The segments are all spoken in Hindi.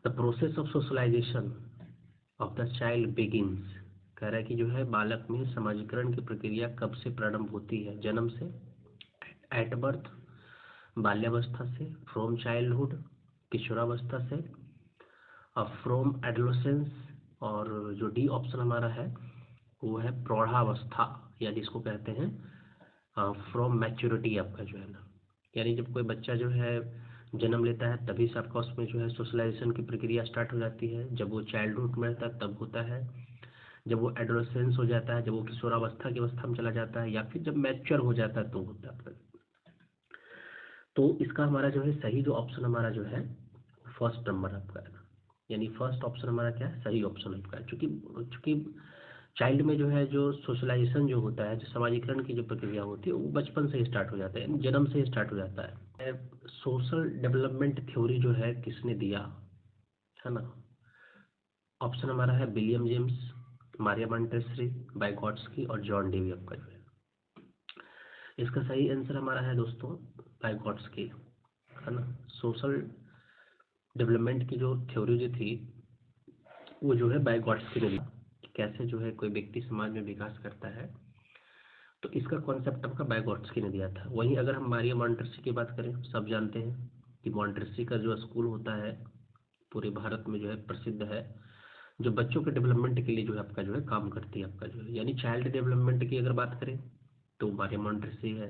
The process of socialisation of the child begins, कह रहा है कि जो है बालक में समाजीकरण की प्रक्रिया कब से प्रारंभ होती है? जन्म से, एट बर्थ, बाल्यावस्था से, फ्रॉम चाइल्डहुड, किशोरावस्था से, फ्रॉम एडोलेसेंस, और जो डी ऑप्शन हमारा है वो है प्रौढ़ावस्था, यानी इसको कहते हैं फ्रॉम मैच्योरिटी आपका जो है ना, यानी जब कोई बच्चा जो है जन्म लेता है तभी से आपका उसमें जो है सोशलाइजेशन की प्रक्रिया स्टार्ट हो जाती है। जब वो चाइल्डहुड में रहता है तब होता है, जब वो एडोलेसेंस हो जाता है, जब वो किशोरावस्था की अवस्था में चला जाता है, या फिर जब मैच्योर हो जाता है तो होता है। तो इसका हमारा जो है सही जो ऑप्शन हमारा जो है फर्स्ट नंबर आपका है, यानी फर्स्ट ऑप्शन हमारा क्या है, सही ऑप्शन आपका है। चूंकि चाइल्ड में जो है जो सोशलाइजेशन जो होता है, जो समाजीकरण की जो प्रक्रिया होती है वो बचपन से ही स्टार्ट हो जाता है, जन्म से ही स्टार्ट हो जाता है। सोशल डेवलपमेंट थ्योरी जो है किसने दिया है ना? ऑप्शन हमारा है विलियम जेम्स, मारिया मॉन्टेसरी, वाइगॉट्स्की और जॉन डेवी आपका जो है। इसका सही आंसर हमारा है दोस्तों वाइगॉट्स्की, है ना। सोशल डेवलपमेंट की जो थ्योरी जो थी वो जो है वाइगॉट्स्की ने दी, कैसे जो है कोई व्यक्ति समाज में विकास करता है, तो इसका कॉन्सेप्ट आपका वाइगॉट्स्की ने दिया था। वहीं अगर हम मारिया मॉन्टेसरी की बात करें, सब जानते हैं कि मॉन्टेसरी का जो स्कूल होता है पूरे भारत में जो है प्रसिद्ध है, जो बच्चों के डेवलपमेंट के लिए जो है आपका जो है काम करती है आपका जो है, यानी चाइल्ड डेवलपमेंट की अगर बात करें तो मारिया मॉन्टेसरी है।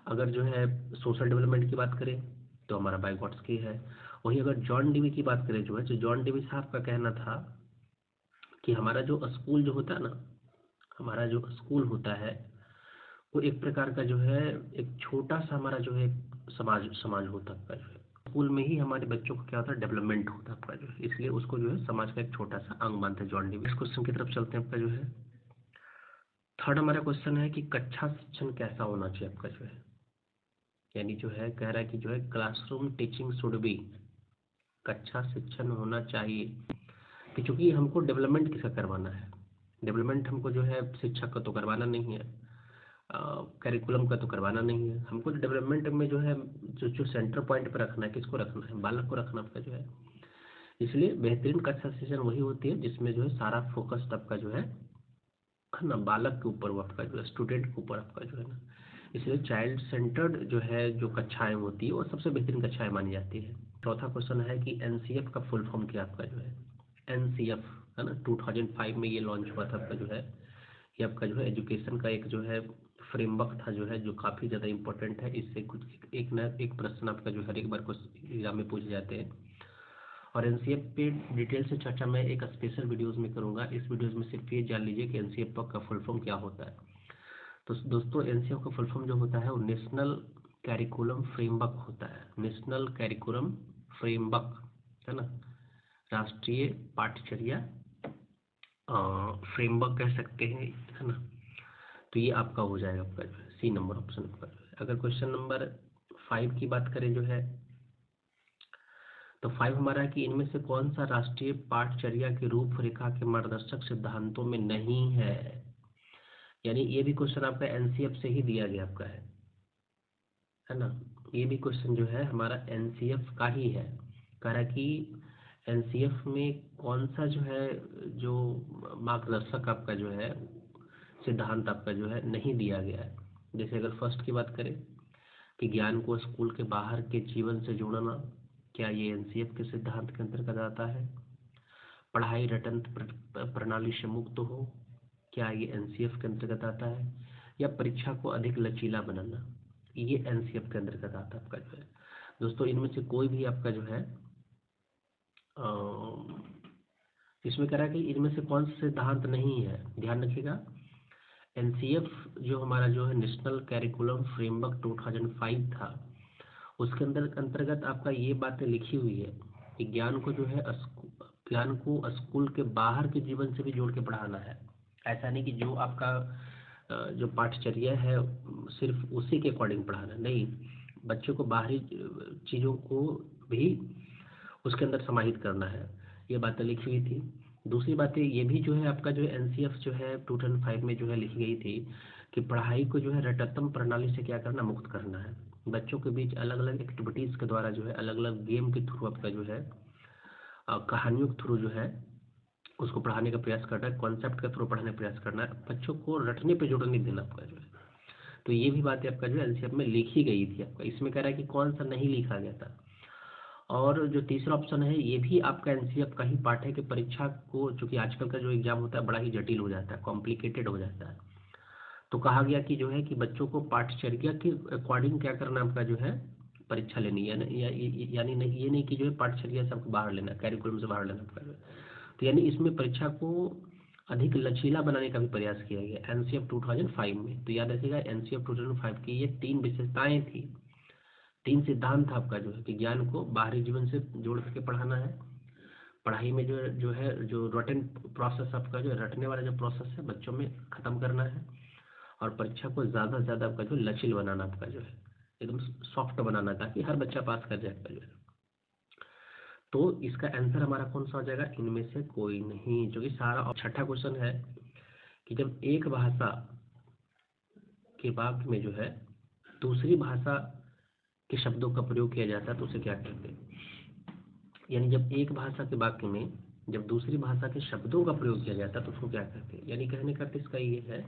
अगर जो है सोशल डेवलपमेंट की बात करें तो हमारा वाइगॉट्स्की है। वहीं अगर जॉन डीवी की बात करें जो है, जो जॉन डीवी साहब का कहना था कि हमारा जो स्कूल जो होता है ना, हमारा जो स्कूल होता है वो एक प्रकार का जो है एक छोटा सा हमारा जो है समाज समाज होता है आपका जो है, स्कूल में ही हमारे बच्चों का क्या होता है डेवलपमेंट होता है आपका जो है, इसलिए उसको जो है समाज का एक छोटा सा अंग मानते हैं जॉन डीवी। इस क्वेश्चन की तरफ चलते हैं आपका जो है। थर्ड हमारा क्वेश्चन है कि कक्षा शिक्षण कैसा होना चाहिए आपका जो है, यानी जो है कह रहा है कि जो है क्लासरूम टीचिंग शुड बी, कक्षा शिक्षण होना चाहिए कि चूंकि हमको डेवलपमेंट किसका करवाना है, डेवलपमेंट हमको जो है शिक्षक का तो करवाना नहीं है, करिकुलम का तो करवाना नहीं है, हमको जो डेवलपमेंट में जो है जो जो सेंटर पॉइंट पर रखना है, किसको रखना है, बालक को रखना आपका जो है। इसलिए बेहतरीन कक्षा शिक्षण वही होती है जिसमें जो है सारा फोकस आपका जो है ना बालक के ऊपर, वो आपका जो है स्टूडेंट के ऊपर आपका जो है ना, इसलिए चाइल्ड सेंटर्ड जो है जो कक्षाएं होती है वो सबसे बेहतरीन कक्षाएं मानी जाती है। चौथा क्वेश्चन है कि एनसीएफ का फुल फॉर्म क्या आपका जो है, एनसीएफ है ना, 2005 में ये लॉन्च हुआ था आपका जो है, ये आपका जो है एजुकेशन का एक जो है फ्रेमवर्क था जो है, जो काफ़ी ज़्यादा इंपॉर्टेंट है। इससे कुछ एक न एक प्रश्न आपका जो हर एक बार क्वेश्चन एग्जाम में पूछे जाते हैं, और एनसीएफ पे डिटेल से चर्चा मैं एक स्पेशल वीडियोस में करूंगा। इस वीडियोस में सिर्फ ये जान लीजिए कि एनसीएफ का फुल फॉर्म क्या होता है। तो दोस्तों एनसीएफ का फुल फॉर्म जो होता है वो नेशनल कैरिकुलम फ्रेमवर्क होता है, नेशनल कैरिकुलम फ्रेमवर्क, है ना, राष्ट्रीय पाठ्यचर्या फ्रेमवर्क कह सकते हैं, है ना। तो ये आपका हो जाएगा आपका जो है सी नंबर ऑप्शन आपका जो है। अगर क्वेश्चन नंबर 5 की बात करें जो है, तो 5 हमारा है कि इनमें से कौन सा राष्ट्रीय पाठचर्या की रूपरेखा के मार्गदर्शक सिद्धांतों में नहीं है, यानी ये भी क्वेश्चन आपका एनसीएफ से ही दिया गया आपका है ना। ये भी क्वेश्चन जो है हमारा एनसीएफ का ही है, कह रहा है कि एनसीएफ में कौन सा जो है जो मार्गदर्शक आपका जो है सिद्धांत आपका जो है नहीं दिया गया है। जैसे अगर फर्स्ट की बात करें कि ज्ञान को स्कूल के बाहर के जीवन से जोड़ना, क्या ये एनसीएफ के सिद्धांत के अंतर्गत आता है? पढ़ाई रटन प्रणाली से मुक्त हो, क्या ये एनसीएफ के अंतर्गत आता है? या परीक्षा को अधिक लचीला बनाना, ये एनसीएफ के अंतर्गत आता है आपका जो है। दोस्तों इनमें से कोई भी आपका जो है इसमें कह रहा है कि इनमें से कौन सा सिद्धांत नहीं है, ध्यान रखिएगा। एनसीएफ जो हमारा जो है नेशनल कैरिकुलम फ्रेमवर्क 2005 था, उसके अंदर अंतर्गत आपका ये बातें लिखी हुई है कि ज्ञान को जो है ज्ञान को स्कूल के बाहर के जीवन से भी जोड़ के पढ़ाना है। ऐसा नहीं कि जो आपका जो पाठचर्या है सिर्फ उसी के अकॉर्डिंग पढ़ाना, नहीं, बच्चों को बाहरी चीज़ों को भी उसके अंदर समाहित करना है, ये बातें लिखी हुई थी। दूसरी बातें ये भी जो है आपका जो एनसीएफ जो है 2005 में जो है लिखी गई थी कि पढ़ाई को जो है रटतम प्रणाली से क्या करना, मुक्त करना है। बच्चों के बीच अलग अलग एक्टिविटीज़ के द्वारा जो है अलग अलग गेम के थ्रू आपका जो है कहानियों के थ्रू जो है उसको पढ़ाने का प्रयास करना है, कॉन्सेप्ट के थ्रू पढ़ाने का प्रयास करना है, बच्चों को रटने पे जोर नहीं देना आपका जो है। तो ये भी बात आपका जो है एनसीईआरटी में लिखी गई थी आपका। इसमें कह रहा है कि कौन सा नहीं लिखा गया था। और जो तीसरा ऑप्शन है ये भी आपका एनसीईआरटी का ही पार्ट है कि परीक्षा को, चूंकि आजकल का जो एग्जाम होता है बड़ा ही जटिल हो जाता है, कॉम्प्लिकेटेड हो जाता है, तो कहा गया कि जो है कि बच्चों को पाठचर्या के अकॉर्डिंग क्या करना आपका जो है परीक्षा लेनी है, यानी नहीं, ये नहीं कि जो है पाठचर्या से आपको बाहर लेना, कैरिकुलम से बाहर लेना आपका जो है। तो यानी इसमें परीक्षा को अधिक लचीला बनाने का भी प्रयास किया गया एनसीईआरटी 2005 में। तो याद रखिएगा एनसीईआरटी 2005 की ये 3 विशेषताएं थी, 3 सिद्धांत था आपका जो है कि ज्ञान को बाहरी जीवन से जोड़ करके पढ़ाना है, पढ़ाई में जो रटन प्रोसेस आपका जो रटने वाला जो प्रोसेस है बच्चों में ख़त्म करना है, और परीक्षा को ज़्यादा से ज़्यादा आपका जो लचील बनाना आपका जो है एकदम सॉफ्ट बनाना ताकि हर बच्चा पास कर जाए आपका जो है। तो इसका आंसर हमारा कौन सा हो जाएगा, इनमें से कोई नहीं, जो कि सारा। और छठा क्वेश्चन है कि जब एक भाषा के वाक्य में जो है दूसरी भाषा के शब्दों का प्रयोग किया जाता है तो उसे क्या कहते हैं। यानी जब एक भाषा के वाक्य में जब दूसरी भाषा के शब्दों का प्रयोग किया जाता है तो उसको क्या कहते हैं। यानी कहने का अर्थ इसका ये है,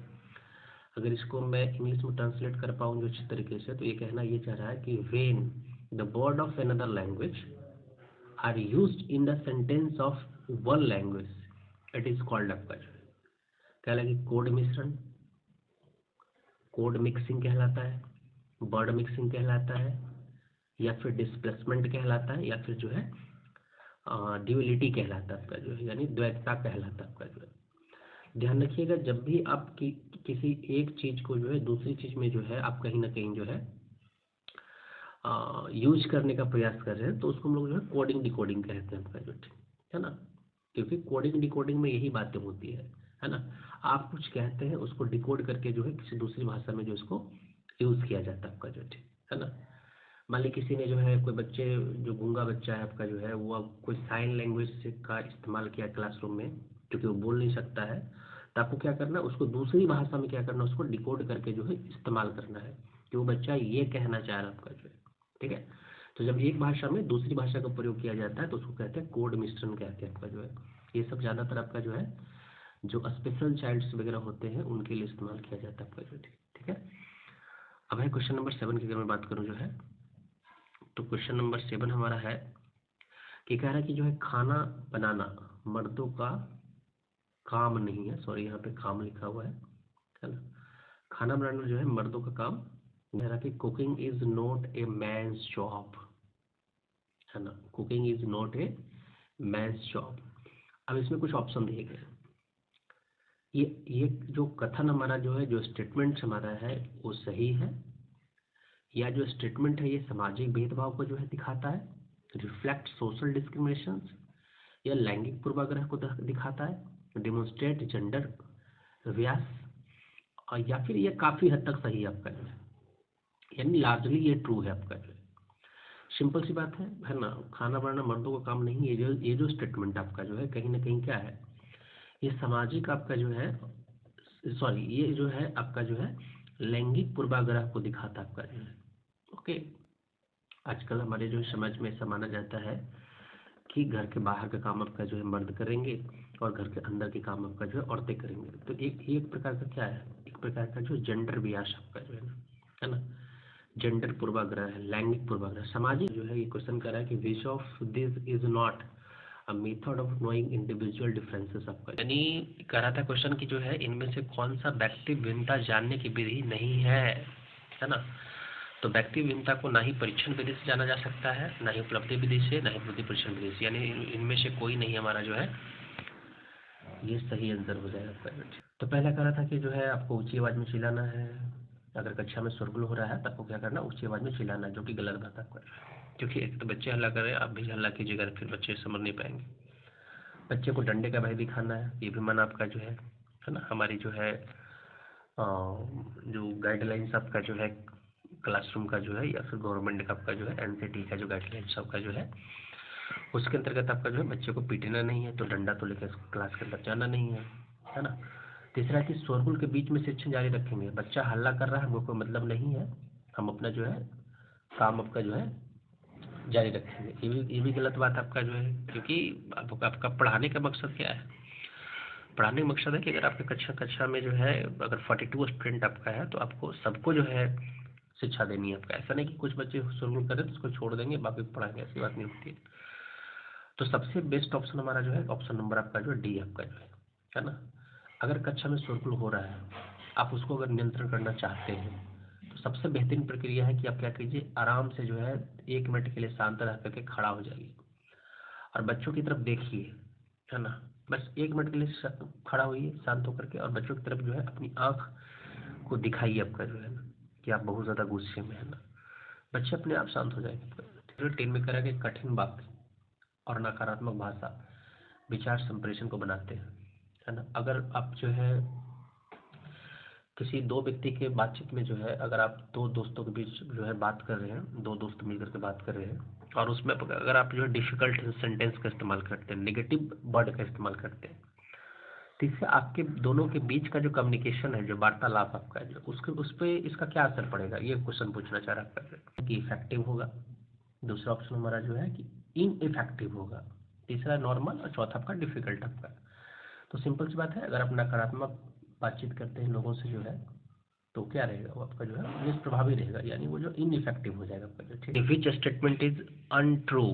अगर इसको मैं इंग्लिश में ट्रांसलेट कर पाऊँ जो अच्छी तरीके से, तो ये कहना ये चाह रहा है कि when the word of another language are used in the sentence of one language it is called आपका जो है क्या लगे कोड मिश्रण, कोड मिक्सिंग कहलाता है, वर्ड मिक्सिंग कहलाता है, या फिर डिस्प्लेसमेंट कहलाता है, या फिर जो है ड्यूअलिटी कहलाता है आपका जो है, यानी द्वैतता कहलाता है आपका जो है। ध्यान रखिएगा जब भी आप किसी एक चीज़ को जो है दूसरी चीज़ में जो है आप कहीं ना कहीं जो है यूज करने का प्रयास कर रहे हैं तो उसको हम लोग जो है कोडिंग डिकोडिंग कहते हैं आपका जो है ना, क्योंकि कोडिंग डिकोडिंग में यही बातें होती है ना। आप कुछ कहते हैं उसको डिकोड करके जो है किसी दूसरी भाषा में जो इसको यूज़ किया जाता है आपका जो है ना। मान लीजिए किसी ने जो है कोई बच्चे जो गूंगा बच्चा है आपका जो है वो अब कोई साइन लैंग्वेज का इस्तेमाल किया क्लासरूम में क्योंकि वो बोल नहीं सकता है, तो आपको क्या करना है उसको दूसरी भाषा में क्या करना है उसको डिकोड करके जो है इस्तेमाल करना है कि वो बच्चा ये कहना चाह रहा है आपका जो है, ठीक है। तो जब एक भाषा में दूसरी भाषा का प्रयोग किया जाता है तो उसको कहते हैं कोड मिश्रण कहते हैं आपका जो है। ये सब ज़्यादातर आपका जो है जो स्पेशल चाइल्ड्स वगैरह होते हैं उनके लिए इस्तेमाल किया जाता है आपका जो, ठीक है। अब है क्वेश्चन नंबर 7 की अगर मैं बात करूँ जो है, तो क्वेश्चन नंबर 7 हमारा है कि कह रहा है कि जो है खाना बनाना मर्दों का काम नहीं है, सॉरी यहाँ पे काम लिखा हुआ है ना। खाना बनाना जो है मर्दों का काम, कह रहा है कि cooking is not a man's job, है ना, cooking is not a man's job. अब इसमें कुछ ऑप्शन दिए गए, ये जो कथन हमारा जो है जो स्टेटमेंट हमारा है वो सही है, या जो स्टेटमेंट है ये सामाजिक भेदभाव को जो है दिखाता है, रिफ्लेक्ट सोशल डिस्क्रिमिनेशन, या लैंगिक पूर्वाग्रह को दिखाता है, डेमोन्स्ट्रेट जेंडर व्यास, और या फिर ये काफ़ी हद तक सही है आपका जो है, यानी लार्जली ये ट्रू है आपका जो है। सिंपल सी बात है ना, खाना बनाना मर्दों का काम नहीं है। ये जो स्टेटमेंट आपका जो है कहीं ना कहीं क्या है, ये सामाजिक आपका जो है, सॉरी ये जो है आपका जो है लैंगिक पूर्वाग्रह को दिखाता है आपका जो है, ओके। आजकल हमारे जो समाज में ऐसा माना जाता है कि घर के बाहर का काम आपका जो है मर्द करेंगे और घर के अंदर के काम आपका जो है औरतें करेंगे। तो एक प्रकार का क्या है, एक प्रकार का जो जेंडर बियास आपका जो है ना, जेंडर पूर्वाग्रह है, लैंगिक पूर्वाग्रह, सामाजिक जो है। ये क्वेश्चन कर रहा है कि which of this is not a method of knowing individual differences आपका, यानी कह रहा था क्वेश्चन की जो है इनमें से कौन सा व्यक्ति भिन्नता जानने की विधि नहीं है ना। तो व्यक्ति भिन्नता को ना ही परीक्षण विधि से जाना जा सकता है, ना ही उपलब्धि विधि से, ना ही उपलब्धि परीक्षण विधि से, यानी इनमें से कोई नहीं हमारा जो है ये सही आंसर हो जाएगा आपका। तो पहला कह रहा था कि जो है आपको ऊंची आवाज में चिल्लाना है, अगर कक्षा में शोरगुल हो रहा है तो आपको क्या करना, ऊंची आवाज में चिल्लाना है, जो कि गलत बात है आपका, क्योंकि एक तो बच्चे हल्ला कर रहे हैं, आप भी हल्ला कीजिएगा फिर बच्चे समझ नहीं पाएंगे। बच्चे को डंडे का भय दिखाना है, ये भी मन आपका जो है ना। हमारी जो है जो गाइडलाइंस आपका जो है क्लासरूम का जो है, या फिर गवर्नमेंट का आपका जो है एनसीटी का जो गाइडलाइंस आपका जो है उसके अंतर्गत आपका जो है बच्चे को पीटना नहीं है, तो डंडा तो लेकर क्लास के अंदर जाना नहीं है ना। तीसरा कि शोरगुल के बीच में शिक्षण जारी रखेंगे, बच्चा हल्ला कर रहा है हमको कोई मतलब नहीं है, हम अपना जो है काम आपका जो है जारी रखेंगे। ये भी गलत बात आपका जो है, क्योंकि आपका पढ़ाने का मकसद क्या है? पढ़ाने का मकसद है कि अगर आपके कक्षा में जो है अगर 42 स्टूडेंट आपका है तो आपको सबको जो है शिक्षा देनी है आपका। ऐसा नहीं कि कुछ बच्चे शुरू करें तो उसको छोड़ देंगे बाकी पढ़ाएंगे, ऐसी बात नहीं होती है। तो सबसे बेस्ट ऑप्शन हमारा जो है ऑप्शन नंबर आपका जो है डी आपका जो है ना। अगर कक्षा में शोरगुल हो रहा है, आप उसको अगर नियंत्रण करना चाहते हैं तो सबसे बेहतरीन प्रक्रिया है कि आप क्या कीजिए, आराम से जो है 1 मिनट के लिए शांत रह करके खड़ा हो जाइए और बच्चों की तरफ देखिए, है ना। बस 1 मिनट के लिए खड़ा होइए शांत होकर के, और बच्चों की तरफ जो है अपनी आँख को दिखाइए आपका जो है ना कि आप बहुत ज़्यादा गुस्से में है ना। बच्चे अपने आप शांत हो जाएंगे। टीम में करा कि कठिन बात और नकारात्मक भाषा विचार संप्रेषण को बनाते हैं, है ना। अगर आप जो है किसी दो व्यक्ति के बातचीत में जो है, अगर आप दो दोस्तों के बीच जो है बात कर रहे हैं, दो दोस्त मिलकर के बात कर रहे हैं, और उसमें अगर आप जो है डिफिकल्ट सेंटेंस का इस्तेमाल करते हैं, नेगेटिव वर्ड का इस्तेमाल करते हैं, तो इससे आपके दोनों के बीच का जो कम्युनिकेशन है, जो वार्तालाप आपका है, जो उसके उस पर इसका क्या असर पड़ेगा, ये क्वेश्चन पूछना चाह रहा है आपका कि इफेक्टिव होगा। दूसरा ऑप्शन हमारा जो है कि इनइफेक्टिव होगा। तीसरा नॉर्मल और चौथा आपका डिफिकल्ट आपका। तो सिंपल सी बात है, अगर आप नकारात्मक बातचीत करते हैं लोगों से जो है तो क्या रहेगा, वो आपका जो है निष्प्रभावी रहेगा, यानी वो जो इनइफेक्टिव हो जाएगा आपका जो, ठीक है। विच स्टेटमेंट इज अनट्रू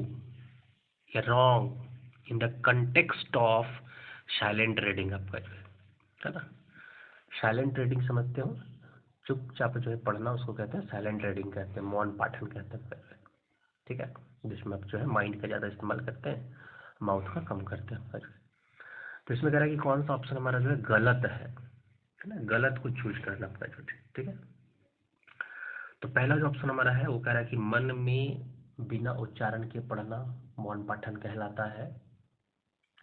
या wrong in the context of silent reading आपका जो है ना। साइलेंट रीडिंग समझते हो, चुपचाप जो है पढ़ना, उसको कहते हैं साइलेंट रीडिंग कहते हैं, मौन पाठन कहते हैं, ठीक है। जिसमें आप जो है माइंड का ज़्यादा इस्तेमाल करते हैं, माउथ का कम करते हैं आपका जो है। तो इसमें कह रहा है कि कौन सा ऑप्शन हमारा जो है गलत है ना, गलत को चूज करना आपका जो, ठीक है। तो पहला जो ऑप्शन हमारा है वो कह रहा है कि मन में बिना उच्चारण के पढ़ना मौन पाठन कहलाता है।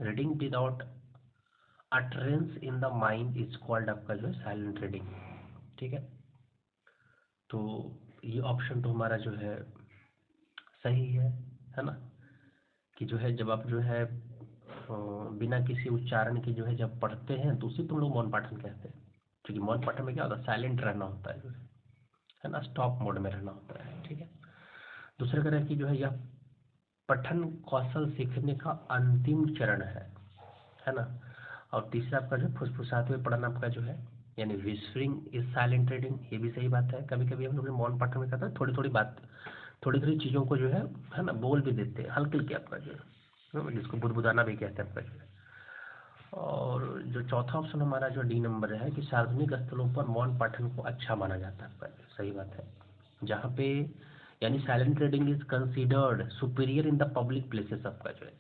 Reading without utterance in the mind is called आपका जो है साइलेंट रीडिंग, ठीक है। तो ये ऑप्शन तो हमारा जो है सही है ना, कि जो है जब आप जो है बिना किसी उच्चारण के जो है जब पढ़ते हैं तो उसी तुम लोग मौन पाठन कहते हैं। क्योंकि मौन पाठन में क्या होता है, साइलेंट रहना होता है जो है ना, स्टॉप मोड में रहना होता है, ठीक है। दूसरा कह रहा है कि जो है यह पठन कौशल सीखने का अंतिम चरण है ना। और तीसरा आपका जो फुसफुसाते हुए पढ़ना आपका जो है, यानी विस्परिंग इज साइलेंट रीडिंग, ये भी सही बात है। कभी कभी हम लोग मौन पाठन में कहते हैं थोड़ी थोड़ी बात, थोड़ी थोड़ी चीज़ों को जो है ना बोल भी देते हैं हल्के हल्के आपका जो है, जिसको बुदबुदाना भी कहते हैं आपका जो है। और जो चौथा ऑप्शन हमारा जो डी नंबर है कि सार्वजनिक स्थलों पर मौन पाठन को अच्छा माना जाता है आपका, सही बात है। जहाँ पे यानी silent reading is considered superior in the public places आपका जो है।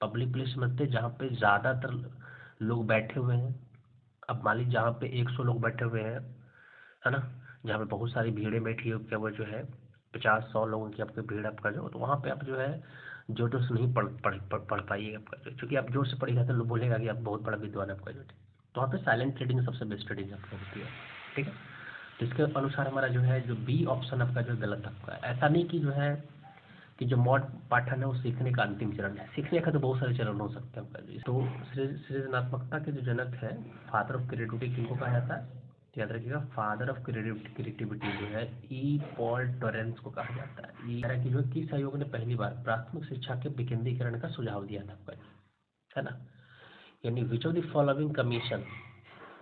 पब्लिक प्लेस मतलब जहाँ पे ज़्यादातर लोग बैठे हुए हैं। अब मान लीजिए जहाँ पे 100 लोग बैठे हुए हैं, है ना, जहाँ पे बहुत सारी भीड़ें बैठी हो, क्या वो जो है 50-100 लोगों की आपकी भीड़ आपका जो, तो वहाँ पे आप जो है जोर जोर से नहीं पढ़ पाइएगा आपका जो, क्योंकि आप जोर से पढ़ेगा तो लोग बोलेगा कि आप बहुत बड़ा विद्वान है आपका जो। तो वहाँ पे साइलेंट रीडिंग सबसे बेस्ट रीडिंग आपका होती है, ठीक है। तो इसके अनुसार हमारा जो है जो बी ऑप्शन आपका जो गलत आपका है। ऐसा नहीं कि जो है कि जो मौन पाठन है वो सीखने का अंतिम चरण है, सीखने का तो बहुत सारे चरण हो सकते हैं आपका। तो सृजनात्मकता के जो जनक है, फादर ऑफ क्रिएटिविटी किनको कहा जाता है, याद रखिएगा, फादर ऑफ क्रिएटिविटी जो है ई पॉल टॉरेंस को कहा जाता है। ये कह रहा है कि जो किस आयोग ने पहली बार प्राथमिक शिक्षा के विकेंद्रीकरण का सुझाव दिया था आपका, है ना। यानी which of the following commission,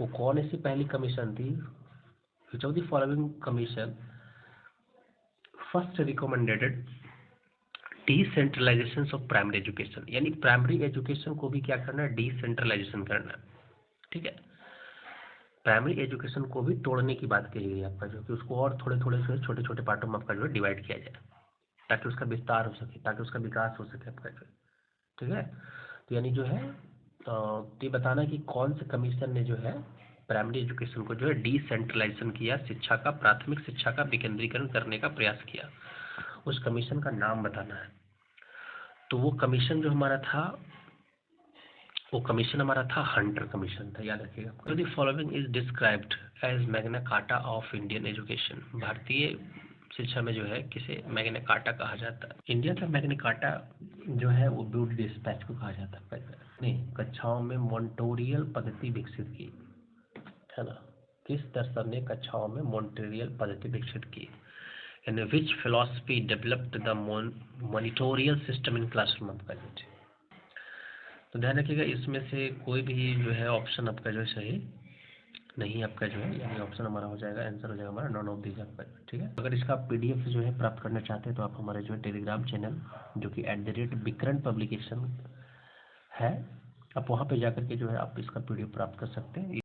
वो कौन ऐसी पहली कमीशन थी, which of the following commission first recommended decentralisation of primary education, यानी प्राइमरी एजुकेशन को भी क्या करना है, डिसेंट्रलाइजेशन करना है, ठीक है। प्राइमरी एजुकेशन को भी तोड़ने की बात कही गई आपका जो, कि उसको और थोड़े थोड़े से छोटे छोटे पार्टों में आपका जो है डिवाइड किया जाए, ताकि उसका विस्तार हो सके, ताकि उसका विकास हो सके आपका जो, ठीक है। तो यानी जो है ये बताना कि कौन से कमीशन ने जो है प्राइमरी एजुकेशन को जो है डिसेंट्रलाइजेशन किया, शिक्षा का, प्राथमिक शिक्षा का विकेंद्रीकरण करने का प्रयास किया, उस कमीशन का नाम बताना है। तो वो कमीशन जो हमारा था, वो कमीशन हमारा था हंटर कमीशन था, याद रखिएगा। तो the following is described as Magna Carta of Indian education, भारतीय शिक्षा में जो है किसे मैग्ना कार्टा कहा जाता है। इंडिया का मैग्ना कार्टा जो है वो ब्रूट डिस्पैच को कहा जाता है। नहीं, कक्षाओं में मॉन्टोरियल पद्धति विकसित की, है ना। किस दर्शन ने कक्षाओं में मॉन्टोरियल पद्धति विकसित की, in which philosophy developed the monitorial system in classroom आपका जो है। तो ध्यान रखिएगा इसमें से कोई भी जो है ऑप्शन आपका जो है सही नहीं आपका जो है, यानी ऑप्शन हमारा हो जाएगा, आंसर हो जाएगा हमारा नॉन ऑफ दीज आपका, ठीक है। अगर इसका पीडीएफ जो है प्राप्त करना चाहते हैं तो आप हमारे जो है टेलीग्राम चैनल जो कि @विक्रंट पब्लिकेशन है, आप वहाँ पे जाकर के जो है आप इसका पीडीएफ प्राप्त कर सकते हैं।